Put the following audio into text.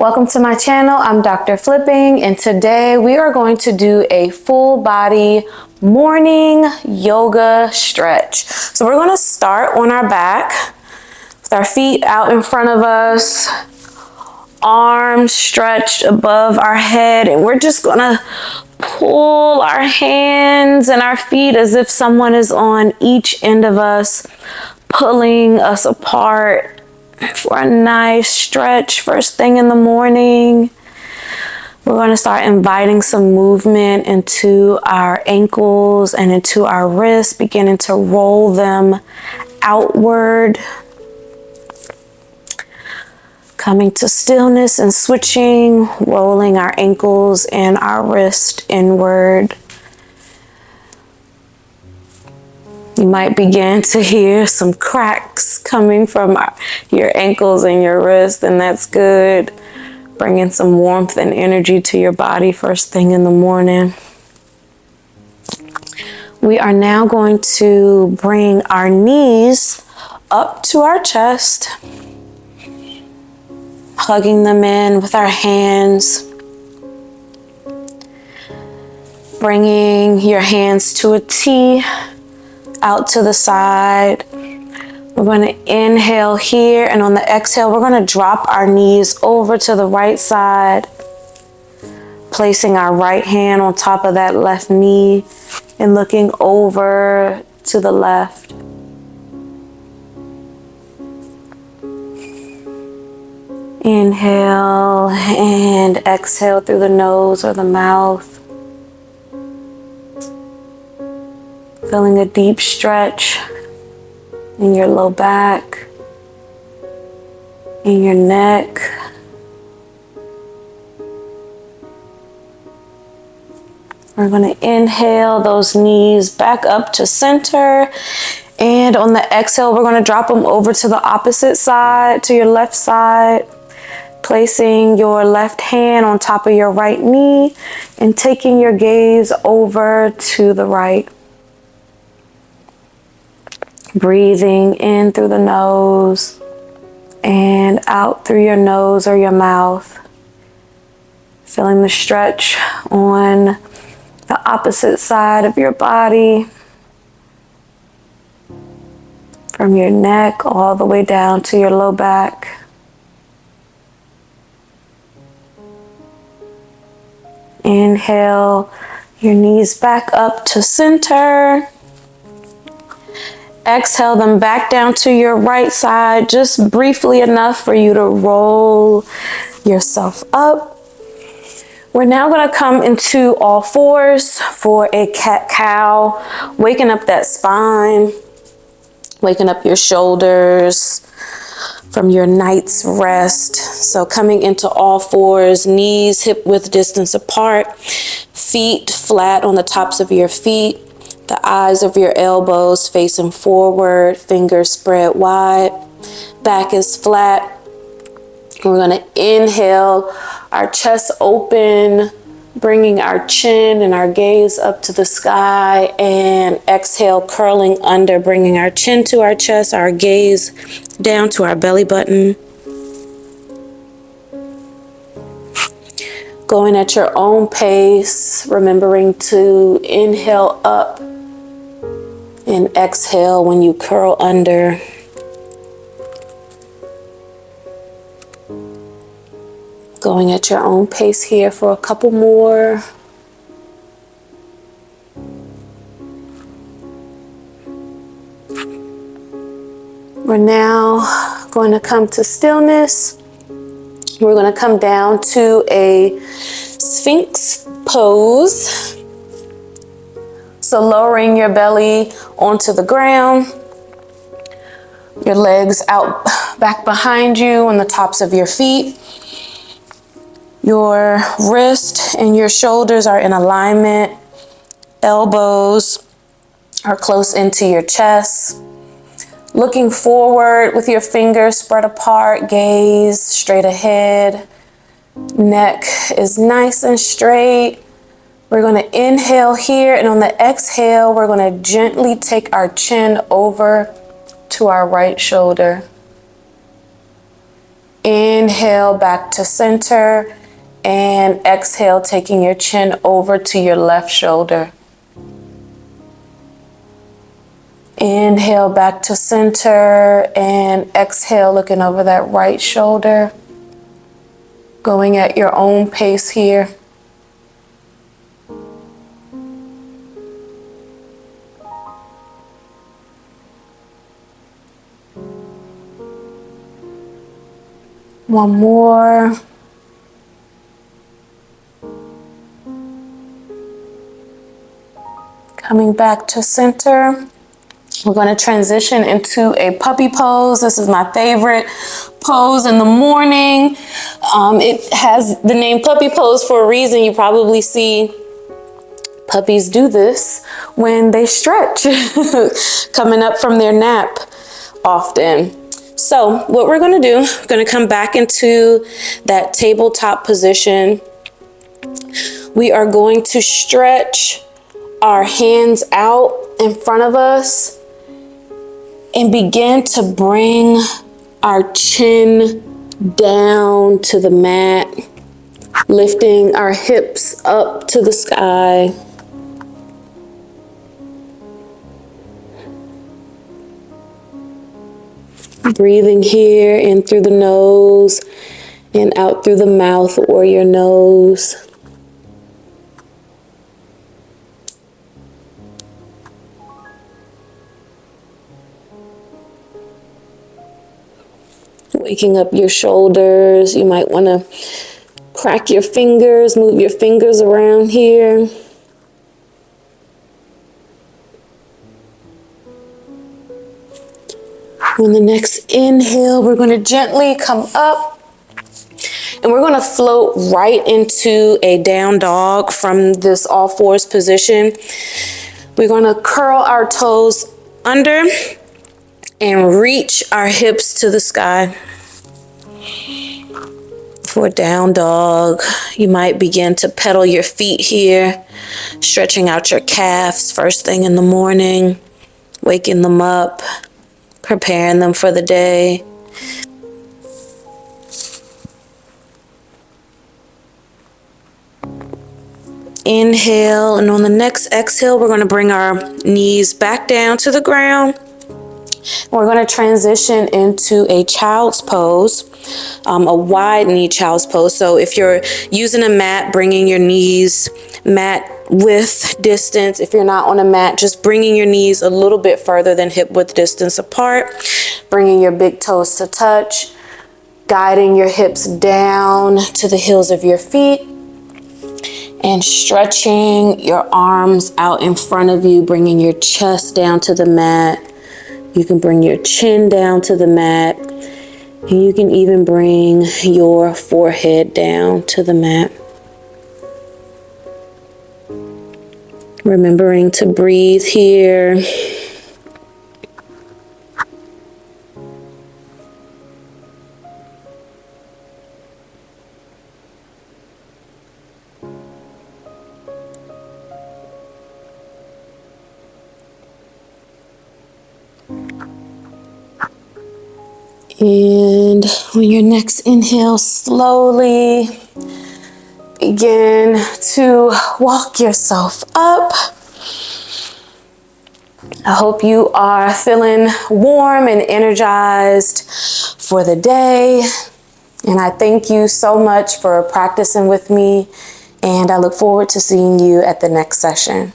Welcome to my channel. I'm Dr. Flipping, and today we are going to do a full body morning yoga stretch. So we're going to start on our back with our feet out in front of us, arms stretched above our head, and we're just going to pull our hands and our feet as if someone is on each end of us, pulling us apart for a nice stretch first thing in the morning. We're going to start inviting some movement into our ankles and into our wrists, beginning to roll them outward. Coming to stillness and switching, rolling our ankles and our wrist inward. You might begin to hear some cracks coming from your ankles and your wrist, and that's good. Bringing some warmth and energy to your body first thing in the morning. We are now going to bring our knees up to our chest, hugging them in with our hands. Bringing your hands to a T out to the side. We're going to inhale here, and on the exhale, we're going to drop our knees over to the right side, placing our right hand on top of that left knee and looking over to the left. Inhale and exhale through the nose or the mouth. Feeling a deep stretch in your low back, in your neck. We're going to inhale those knees back up to center. And on the exhale, we're going to drop them over to the opposite side, to your left side. Placing your left hand on top of your right knee and taking your gaze over to the right. Breathing in through the nose and out through your nose or your mouth. Feeling the stretch on the opposite side of your body. From your neck all the way down to your low back. Inhale your knees back up to center. Exhale them back down to your right side, just briefly enough for you to roll yourself up. We're now going to come into all fours for a cat-cow, waking up that spine, waking up your shoulders from your night's rest. So coming into all fours, knees hip-width distance apart, feet flat on the tops of your feet. The eyes of your elbows facing forward, fingers spread wide, back is flat. We're going to inhale, our chest open, bringing our chin and our gaze up to the sky, and exhale, curling under, bringing our chin to our chest, our gaze down to our belly button. Going at your own pace, remembering to inhale up and exhale when you curl under. Going at your own pace here for a couple more. We're now going to come to stillness. We're going to come down to a Sphinx pose. So lowering your belly onto the ground, your legs out back behind you on the tops of your feet. Your wrist and your shoulders are in alignment. Elbows are close into your chest. Looking forward with your fingers spread apart, gaze straight ahead. Neck is nice and straight. We're going to inhale here, and on the exhale, we're going to gently take our chin over to our right shoulder. Inhale back to center, and exhale, taking your chin over to your left shoulder. Inhale back to center, and exhale, looking over that right shoulder. Going at your own pace here. One more. Coming back to center. We're going to transition into a puppy pose. This is my favorite pose in the morning. It has the name puppy pose for a reason. You probably see puppies do this when they stretch, coming up from their nap often. So what we're going to do, we're going to come back into that tabletop position. We are going to stretch our hands out in front of us and begin to bring our chin down to the mat, lifting our hips up to the sky. Breathing here in through the nose and out through the mouth or your nose. Waking up your shoulders. You might want to crack your fingers, move your fingers around here. On the next inhale, we're going to gently come up and we're going to float right into a down dog from this all fours position. We're going to curl our toes under and reach our hips to the sky. For down dog, you might begin to pedal your feet here, stretching out your calves first thing in the morning, waking them up, preparing them for the day. Inhale, and on the next exhale, we're going to bring our knees back down to the ground. We're going to transition into a child's pose, a wide knee child's pose. So if you're using a mat, bringing your knees mat width distance. If you're not on a mat, just bringing your knees a little bit further than hip width distance apart, bringing your big toes to touch, guiding your hips down to the heels of your feet, and stretching your arms out in front of you, bringing your chest down to the mat. You can bring your chin down to the mat, and you can even bring your forehead down to the mat. Remembering to breathe here. And on your next inhale, slowly begin to walk yourself up. I hope you are feeling warm and energized for the day. And I thank you so much for practicing with me. And I look forward to seeing you at the next session.